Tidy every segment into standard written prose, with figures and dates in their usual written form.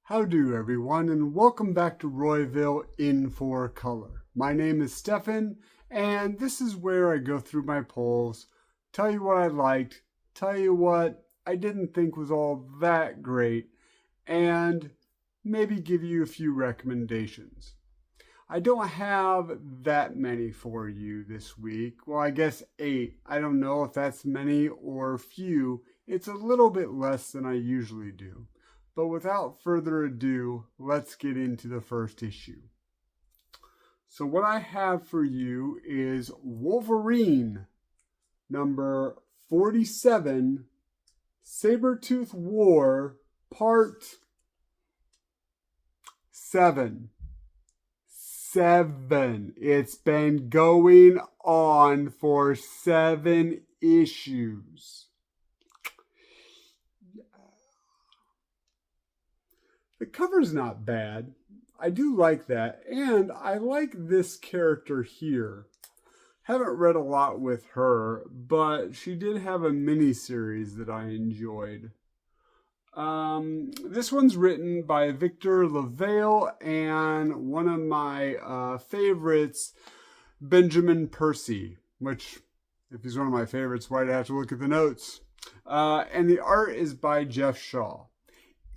How do everyone, and welcome back to Royville in 4Color. My name is Stefan, and this is where I go through my polls, tell you what I liked, tell you what I didn't think was all that great, and maybe give you a few recommendations. I don't have that many for you this week. Well, I guess 8. I don't know if that's many or few. It's a little bit less than I usually do. But without further ado, let's get into the first issue. So what I have for you is Wolverine, number 47, Sabretooth War, part 7. It's been going on for 7 issues. The cover's not bad. I do like that. And I like this character here. Haven't read a lot with her, but she did have a mini-series that I enjoyed. This one's written by Victor LaValle and one of my favorites, Benjamin Percy, which, if he's one of my favorites, why'd I have to look at the notes? And the art is by Jeff Shaw.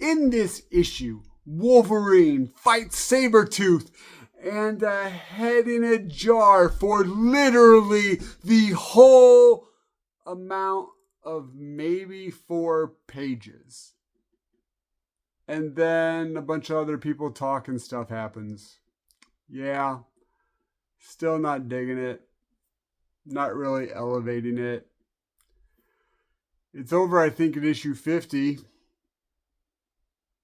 In this issue, Wolverine fights Sabretooth and a head in a jar for literally the whole amount of maybe 4 pages. And then a bunch of other people talk and stuff happens. Yeah, still not digging it. Not really elevating it. It's over, I think, at issue 50.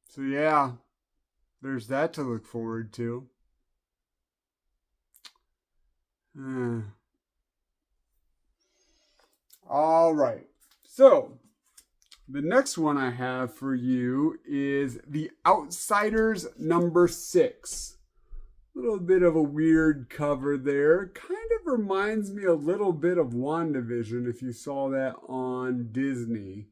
So yeah, there's that to look forward to. All right. So the next one I have for you is The Outsiders number 6. A little bit of a weird cover there. Kind of reminds me a little bit of WandaVision if you saw that on Disney.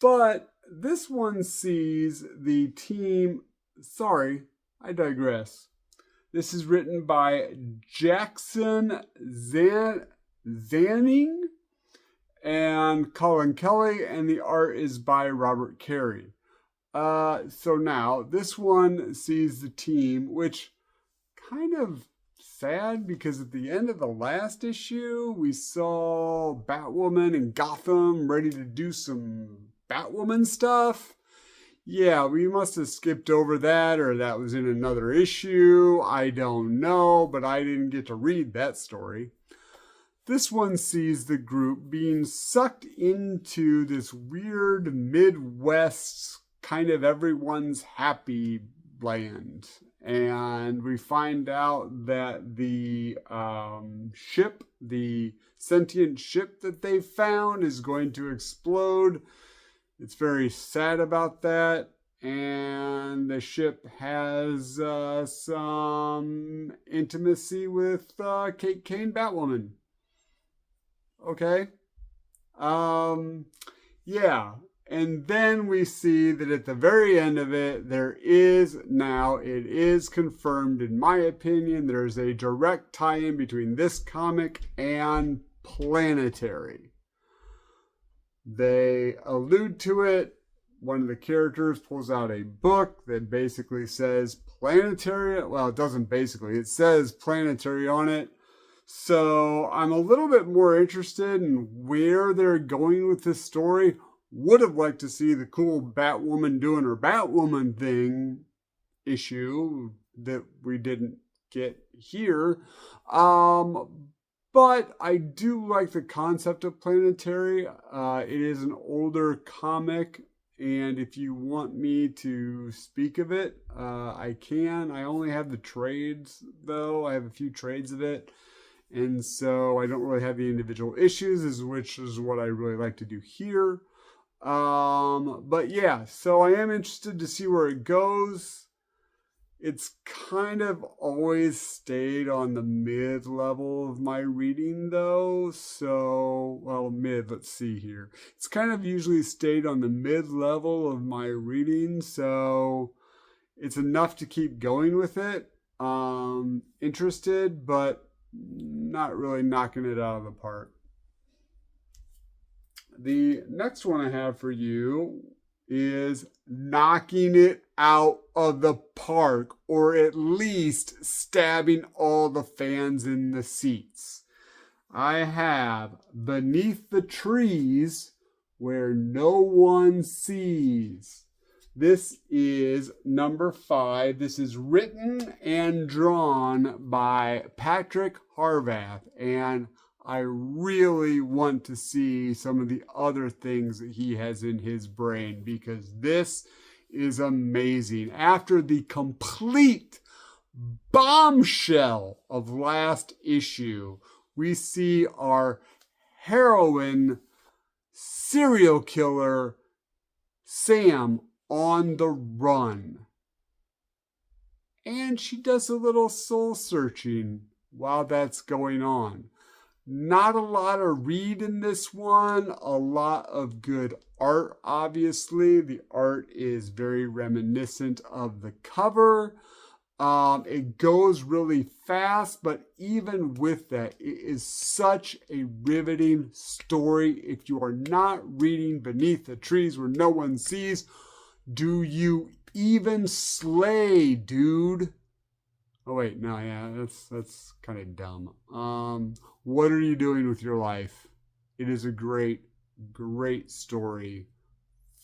But this one sees the team... Sorry, I digress. This is written by Jackson Zanning and Colin Kelly, and the art is by Robert Carey. So now, this one sees the team, which kind of sad because at the end of the last issue, we saw Batwoman and Gotham ready to do some Batwoman stuff. Yeah, we must have skipped over that, or that was in another issue. I don't know, but I didn't get to read that story. This one sees the group being sucked into this weird Midwest kind of everyone's happy land. And we find out that the ship, the sentient ship that they found, is going to explode. It's very sad about that. And the ship has some intimacy with Kate Kane Batwoman. Okay. Yeah. And then we see that at the very end of it, it is confirmed, in my opinion, there's a direct tie-in between this comic and Planetary. They allude to it. One of the characters pulls out a book that basically says Planetary. Well, it doesn't basically. It says Planetary on it. So I'm a little bit more interested in where they're going with this story. Would have liked to see the cool Batwoman doing her Batwoman thing issue that we didn't get here. But I do like the concept of Planetary. It is an older comic, and if you want me to speak of it, I can. I only have the trades, though. I have a few trades of it. And so I don't really have the individual issues, which is what I really like to do here. But yeah, so I am interested to see where it goes. It's kind of always stayed on the mid level of my reading, though. So, well, mid, let's see here. It's kind of usually stayed on the mid level of my reading. So, it's enough to keep going with it. Interested, but not really knocking it out of the park. The next one I have for you is knocking it out of the park, or at least stabbing all the fans in the seats. I have Beneath the Trees Where No One Sees. This is number 5. This is written and drawn by Patrick Harvath, and I really want to see some of the other things that he has in his brain, because this is amazing. After the complete bombshell of last issue, we see our heroine, serial killer Sam, on the run. And she does a little soul searching while that's going on. Not a lot of read in this one, a lot of good art, obviously. The art is very reminiscent of the cover. It goes really fast, but even with that, it is such a riveting story. If you are not reading Beneath the Trees Where No One Sees, do you even slay, dude? Oh wait, no, yeah, that's kind of dumb. What are you doing with your life? It is a great, great story,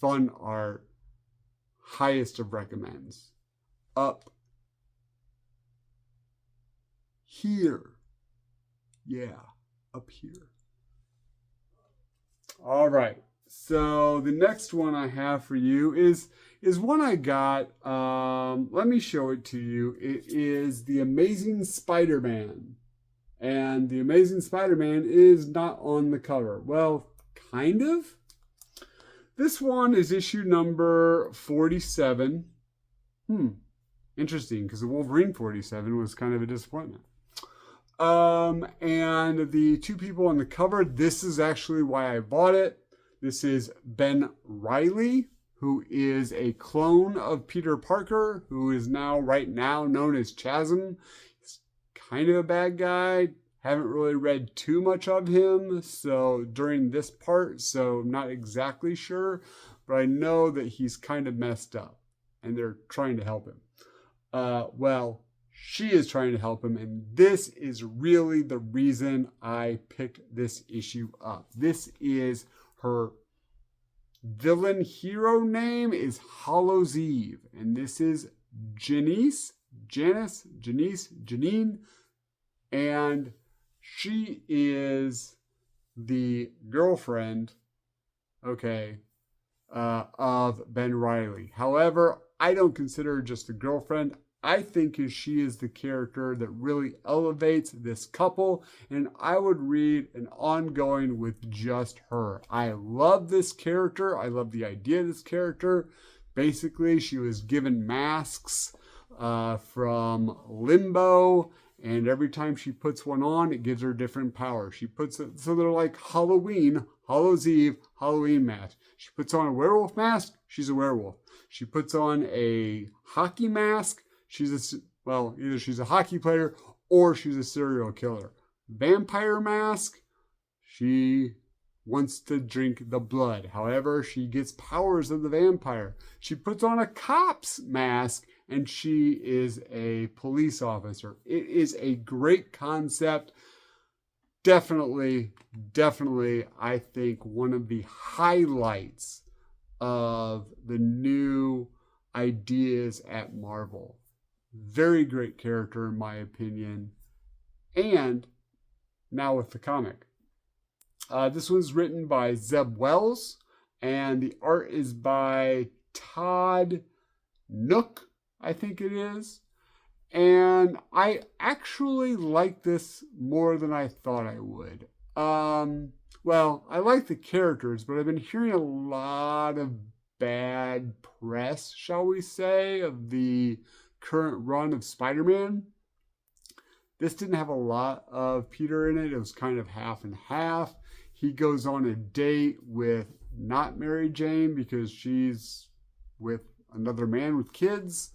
fun art, highest of recommends. Up here, yeah, up here. All right. So the next one I have for you is one I got. Let me show it to you. It is The Amazing Spider-Man. And The Amazing Spider-Man is not on the cover. Well, kind of. This one is issue number 47. Interesting, because the Wolverine 47 was kind of a disappointment. And the two people on the cover, this is actually why I bought it. This is Ben Reilly, who is a clone of Peter Parker, who is right now known as Chasm. He's kind of a bad guy. Haven't really read too much of him so during this part, so I'm not exactly sure, but I know that he's kind of messed up, and they're trying to help him. Well, she is trying to help him, and this is really the reason I picked this issue up. This is her villain hero name is Hallows Eve, and this is Janine, and she is the girlfriend, of Ben Reilly. However, I don't consider her just a girlfriend. I think she is the character that really elevates this couple, and I would read an ongoing with just her. I love this character. I love the idea of this character. Basically, she was given masks from Limbo, and every time she puts one on, it gives her different powers. She puts it, so they're like Halloween, Hallows Eve, Halloween mask. She puts on a werewolf mask, she's a werewolf. She puts on a hockey mask, either she's a hockey player or she's a serial killer. Vampire mask, she wants to drink the blood. However, she gets powers of the vampire. She puts on a cop's mask and she is a police officer. It is a great concept. Definitely, I think one of the highlights of the new ideas at Marvel. Very great character, in my opinion. And now with the comic. This one's written by Zeb Wells, and the art is by Todd Nook, I think it is. And I actually like this more than I thought I would. Well, I like the characters, but I've been hearing a lot of bad press, shall we say, of the current run of Spider-Man. This didn't have a lot of Peter in it. It was kind of half and half. He goes on a date with not Mary Jane because she's with another man with kids.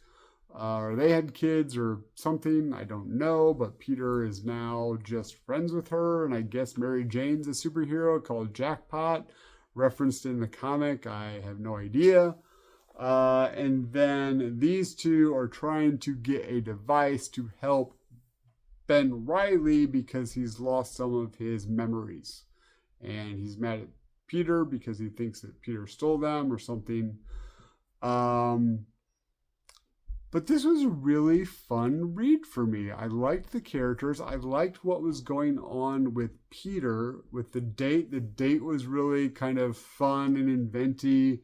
Or they had kids or something. I don't know. But Peter is now just friends with her. And I guess Mary Jane's a superhero called Jackpot, referenced in the comic. I have no idea. And then these two are trying to get a device to help Ben Reilly because he's lost some of his memories. And he's mad at Peter because he thinks that Peter stole them or something. But this was a really fun read for me. I liked the characters. I liked what was going on with Peter, with the date. The date was really kind of fun and inventive.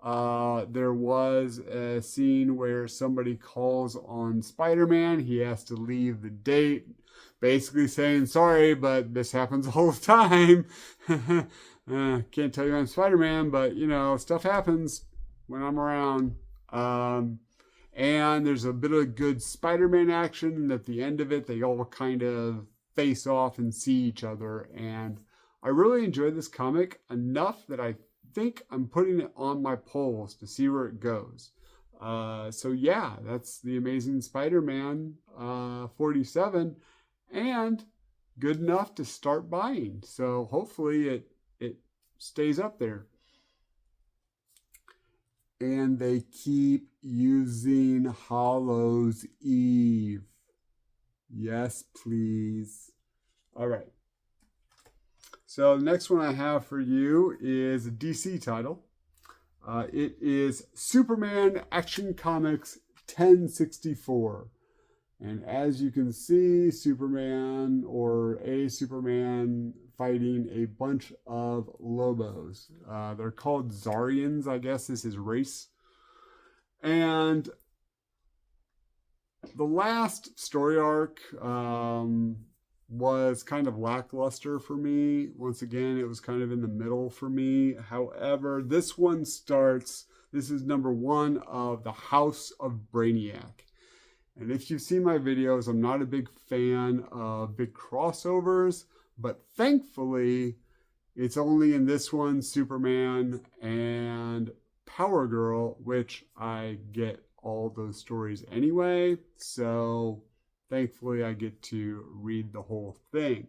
There was a scene where somebody calls on Spider-Man. He has to leave the date, basically saying, sorry, but this happens all the time. Can't tell you I'm Spider-Man, but, stuff happens when I'm around. And there's a bit of good Spider-Man action. And at the end of it, they all kind of face off and see each other. And I really enjoyed this comic enough that I think I'm putting it on my polls to see where it goes. So yeah, that's the Amazing Spider-Man 47, and good enough to start buying. So hopefully it stays up there. And they keep using Hallows' Eve. Yes, please. All right. So the next one I have for you is a DC title. It is Superman Action Comics 1064. And as you can see, Superman or a Superman fighting a bunch of Lobos. They're called Zarians, I guess is his race. And the last story arc was kind of lackluster for me. Once again, it was kind of in the middle for me. However, this one starts, this is number 1 of the House of Brainiac. And if you've seen my videos, I'm not a big fan of big crossovers, but thankfully, it's only in this one, Superman and Power Girl, which I get all those stories anyway. So thankfully, I get to read the whole thing.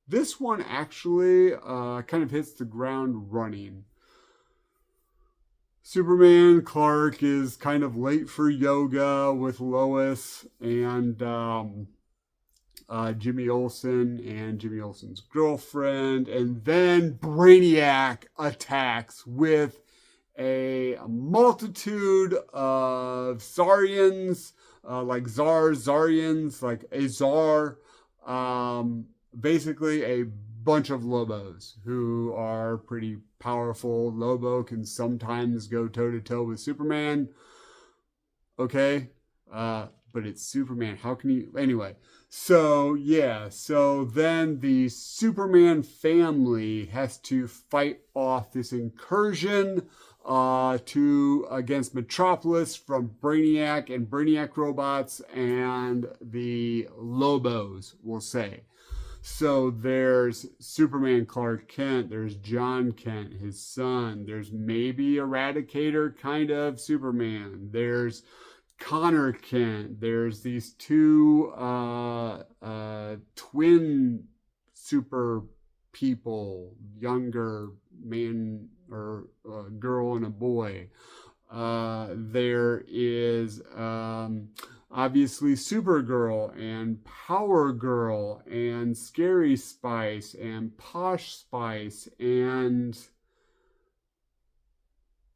This one actually kind of hits the ground running. Superman Clark is kind of late for yoga with Lois and Jimmy Olsen and Jimmy Olsen's girlfriend. And then Brainiac attacks with a multitude of Zarians, like Zarians, like Azar, basically a bunch of Lobos who are pretty powerful. Lobo can sometimes go toe-to-toe with Superman. Okay, but it's Superman. How can you... Anyway, so yeah, so then the Superman family has to fight off this incursion against Metropolis from Brainiac and Brainiac robots and the Lobos, we'll say. So there's Superman Clark Kent, there's John Kent, his son, there's maybe Eradicator kind of Superman, there's Connor Kent, there's these two twin super people, younger man or girl and a boy. There is obviously Supergirl and Power Girl and Scary Spice and Posh Spice, and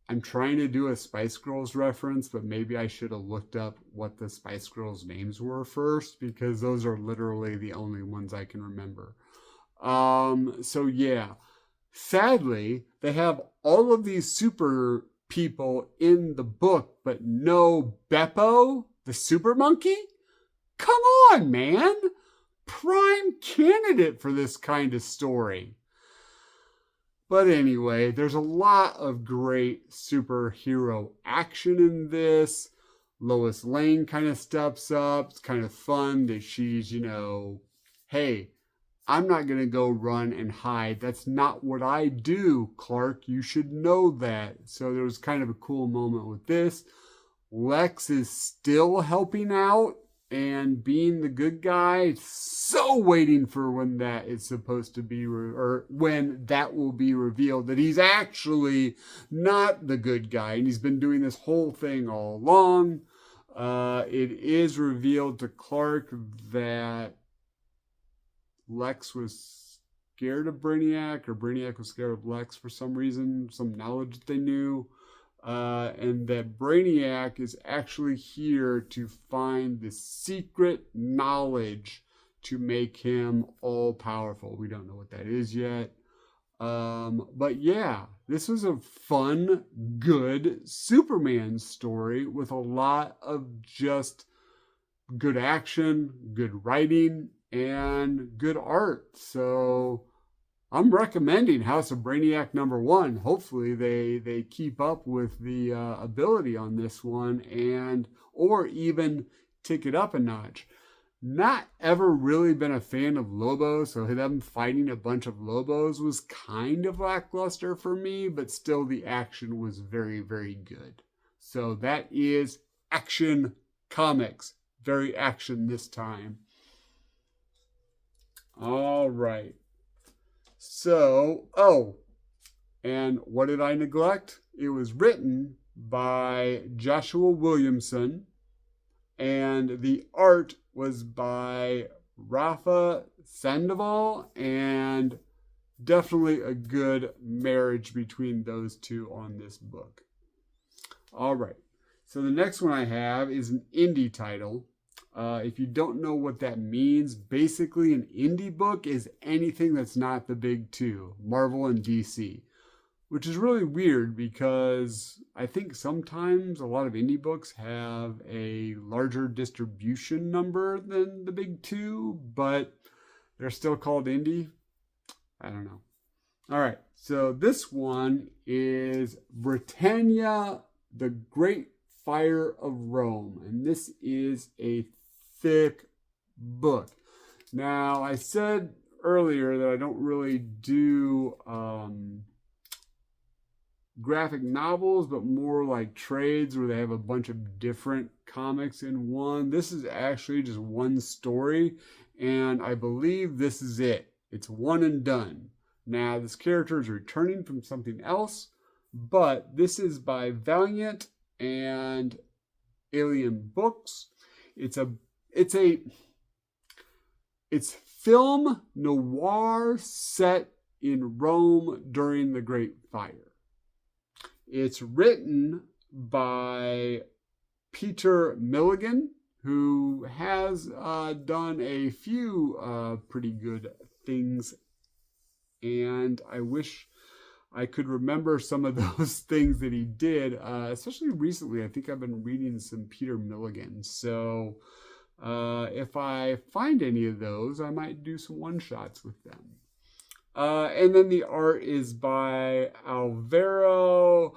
I'm trying to do a Spice Girls reference, but maybe I should have looked up what the Spice Girls names were first, because those are literally the only ones I can remember. So yeah, sadly, they have all of these super people in the book, but no Beppo, the super monkey? Come on, man! Prime candidate for this kind of story. But anyway, there's a lot of great superhero action in this. Lois Lane kind of steps up. It's kind of fun that she's, hey, I'm not going to go run and hide. That's not what I do, Clark. You should know that. So there was kind of a cool moment with this. Lex is still helping out and being the good guy. So waiting for when that is supposed to be, or when that will be revealed that he's actually not the good guy. And he's been doing this whole thing all along. It is revealed to Clark that Lex was scared of Brainiac, or Brainiac was scared of Lex for some reason, some knowledge that they knew. And that Brainiac is actually here to find the secret knowledge to make him all powerful. We don't know what that is yet. But yeah, this was a fun, good Superman story with a lot of just good action, good writing, and good art. So I'm recommending House of Brainiac #1. Hopefully they keep up with the ability on this one, or even take it up a notch. Not ever really been a fan of Lobos, so them fighting a bunch of Lobos was kind of lackluster for me, but still the action was very, very good. So that is Action Comics. Very action this time. All right. So, and what did I neglect? It was written by Joshua Williamson, and the art was by Rafa Sandoval, and definitely a good marriage between those two on this book. All right. So the next one I have is an indie title. If you don't know what that means, basically an indie book is anything that's not the big two, Marvel and DC, which is really weird because I think sometimes a lot of indie books have a larger distribution number than the big two, but they're still called indie. I don't know. All right, so this one is Britannia, the Great Fire of Rome, and this is a thick book. Now, I said earlier that I don't really do graphic novels, but more like trades where they have a bunch of different comics in one. This is actually just one story, and I believe this is it. It's one and done. Now, this character is returning from something else, but this is by Valiant and Alien Books. It's film noir set in Rome during the Great Fire. It's written by Peter Milligan, who has done a few pretty good things, and I wish I could remember some of those things that he did, especially recently. I think I've been reading some Peter Milligan, so if I find any of those, I might do some one-shots with them. And then the art is by Alvaro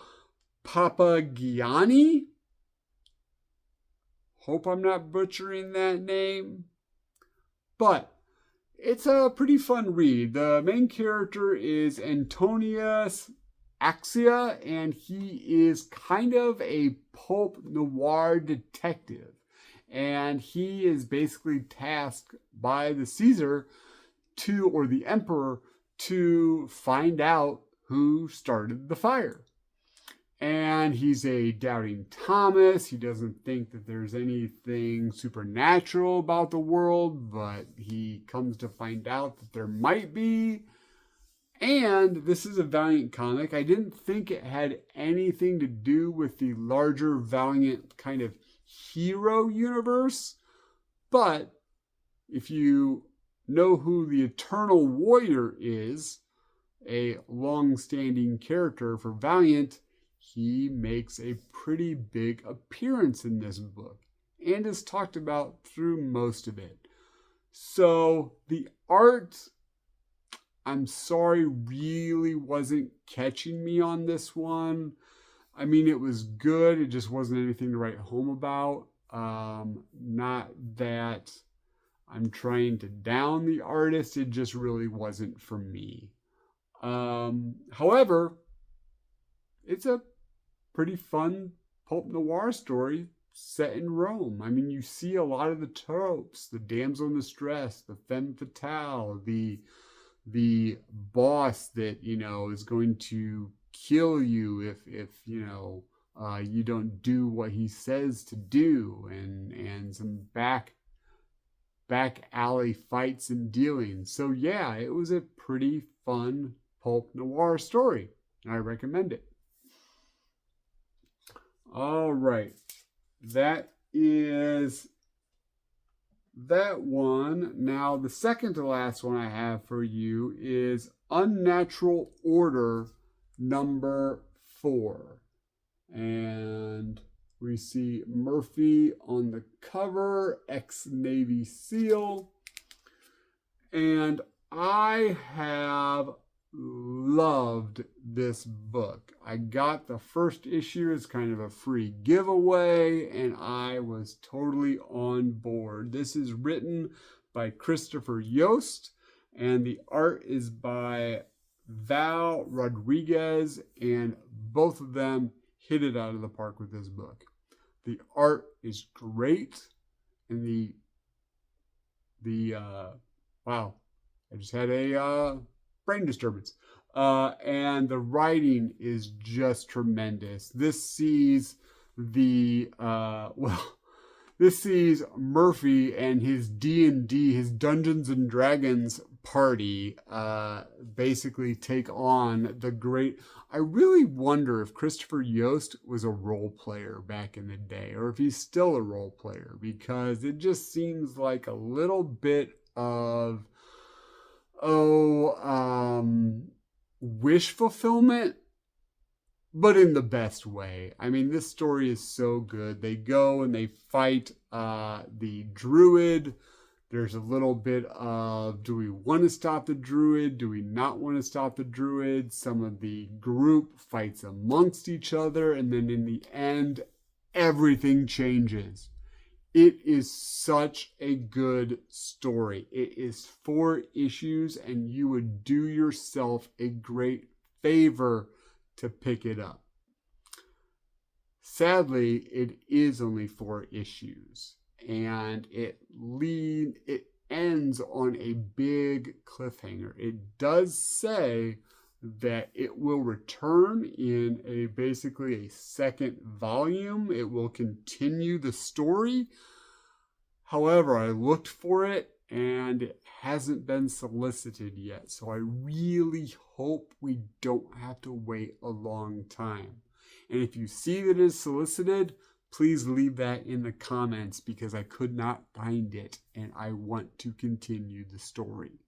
Papagianni. Hope I'm not butchering that name. But it's a pretty fun read. The main character is Antonius Axia, and he is kind of a pulp noir detective. And he is basically tasked by the Caesar or the Emperor to find out who started the fire. And he's a doubting Thomas. He doesn't think that there's anything supernatural about the world, but he comes to find out that there might be. And this is a Valiant comic. I didn't think it had anything to do with the larger Valiant kind of hero universe, but if you know who the Eternal Warrior is, a long-standing character for Valiant, he makes a pretty big appearance in this book and is talked about through most of it. So the art, I'm sorry, really wasn't catching me on this one. I mean, it was good. It just wasn't anything to write home about. Not that I'm trying to down the artist. It just really wasn't for me. However, it's a pretty fun pulp noir story set in Rome. I mean, you see a lot of the tropes: the damsel in distress, the femme fatale, the boss that is going to kill you if you don't do what he says to do, and some back alley fights and dealings. So yeah, it was a pretty fun pulp noir story. I recommend it. All right, that is that one. Now, the second to last one I have for you is Unnatural Order number 4. And we see Murphy on the cover, ex-Navy SEAL. And I have loved this book. I got the first issue as kind of a free giveaway, and I was totally on board. This is written by Christopher Yost, and the art is by Val Rodriguez, and both of them hit it out of the park with this book. The art is great, and wow, I just had a brain disturbance. And the writing is just tremendous. This sees this sees Murphy and his D&D, his Dungeons and Dragons party, basically take on the great. I really wonder if Christopher Yost was a role player back in the day, or if he's still a role player, because it just seems like a little bit of wish fulfillment, but in the best way. I mean, this story is so good. They go and they fight the druid. There's a little bit of, do we want to stop the druid? Do we not want to stop the druid? Some of the group fights amongst each other, and then in the end, everything changes. It is such a good story. It is 4 issues, and you would do yourself a great favor to pick it up. Sadly, it is only 4 issues, and it ends on a big cliffhanger. It does say that it will return in basically a second volume. It will continue the story. However, I looked for it and it hasn't been solicited yet. So I really hope we don't have to wait a long time. And if you see that it is solicited, please leave that in the comments, because I could not find it and I want to continue the story.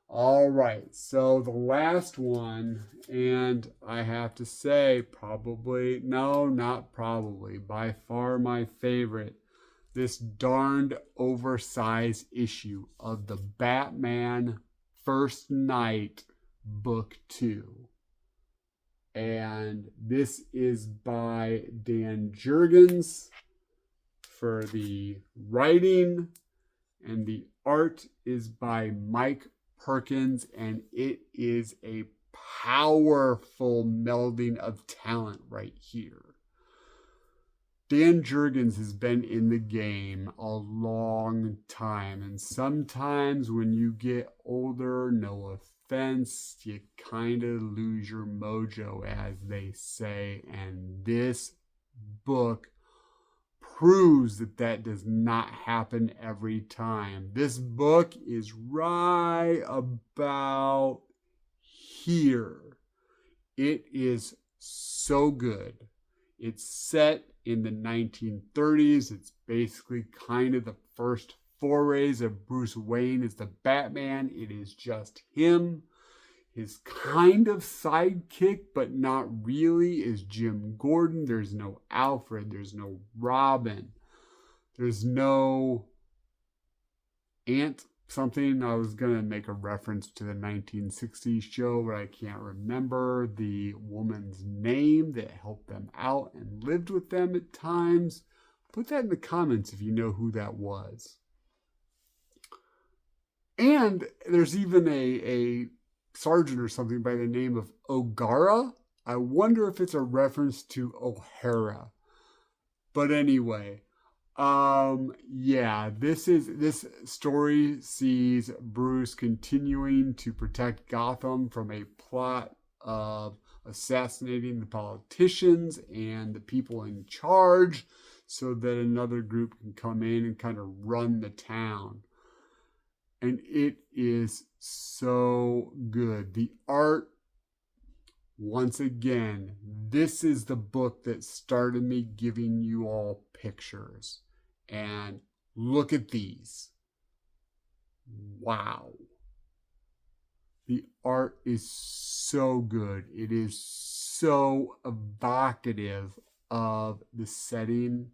All right, so the last one, and I have to say, by far my favorite, this darned oversized issue of the Batman First Night Book 2. And this is by Dan Jurgens for the writing, and the art is by Mike Perkins, and it is a powerful melding of talent right here. Dan Jurgens has been in the game a long time, and sometimes when you get older, no offense, you kind of lose your mojo, as they say, and this book proves that does not happen every time. This book is right about here. It is so good. It's set in the 1930s. It's basically kind of the first forays of Bruce Wayne as the Batman. It is just him. His kind of sidekick, but not really, is Jim Gordon. There's no Alfred. There's no Robin. There's no Aunt something. I was going to make a reference to the 1960s show, but I can't remember the woman's name that helped them out and lived with them at times. Put that in the comments if you know who that was. And there's even a sergeant or something by the name of O'Gara. I wonder if it's a reference to O'Hara. But anyway, yeah, this story sees Bruce continuing to protect Gotham from a plot of assassinating the politicians and the people in charge so that another group can come in and kind of run the town. And it is so good. The art, once again, this is the book that started me giving you all pictures. And look at these. Wow. The art is so good. It is so evocative of the setting.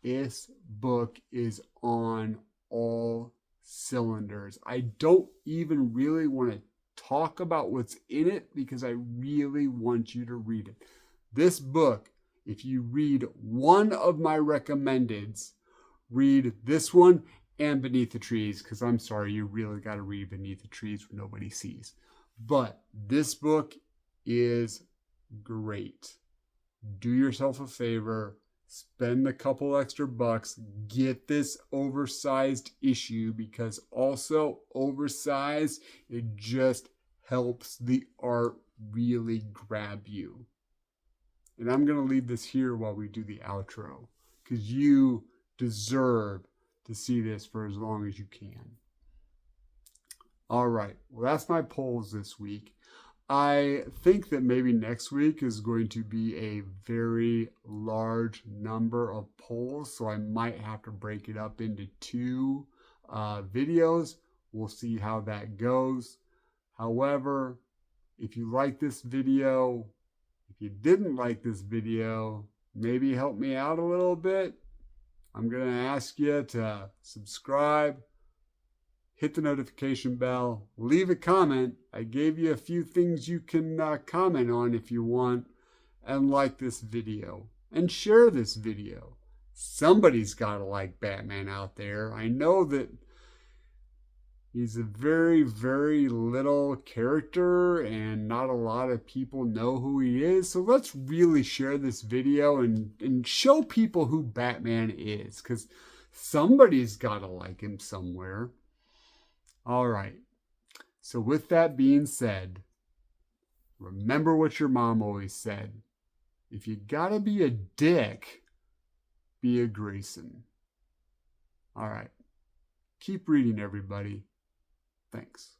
This book is on all cylinders. I don't even really want to talk about what's in it because I really want you to read it. This book, if you read one of my recommendeds, read this one and Beneath the Trees, because I'm sorry, you really got to read Beneath the Trees where nobody sees. But this book is great. Do yourself a favor. Spend a couple extra bucks, get this oversized issue, because also oversized, it just helps the art really grab you. And I'm going to leave this here while we do the outro, because you deserve to see this for as long as you can. All right, well, that's my polls this week. I think that maybe next week is going to be a very large number of polls, so I might have to break it up into 2 videos. We'll see how that goes. However, if you like this video, if you didn't like this video, maybe help me out a little bit. I'm going to ask you to subscribe, hit the notification bell, leave a comment. I gave you a few things you can comment on if you want, and like this video, and share this video. Somebody's got to like Batman out there. I know that he's a very, very little character, and not a lot of people know who he is. So let's really share this video and show people who Batman is, because somebody's got to like him somewhere. All right, so with that being said, remember what your mom always said. If you gotta be a dick, be a Grayson. All right, keep reading, everybody. Thanks.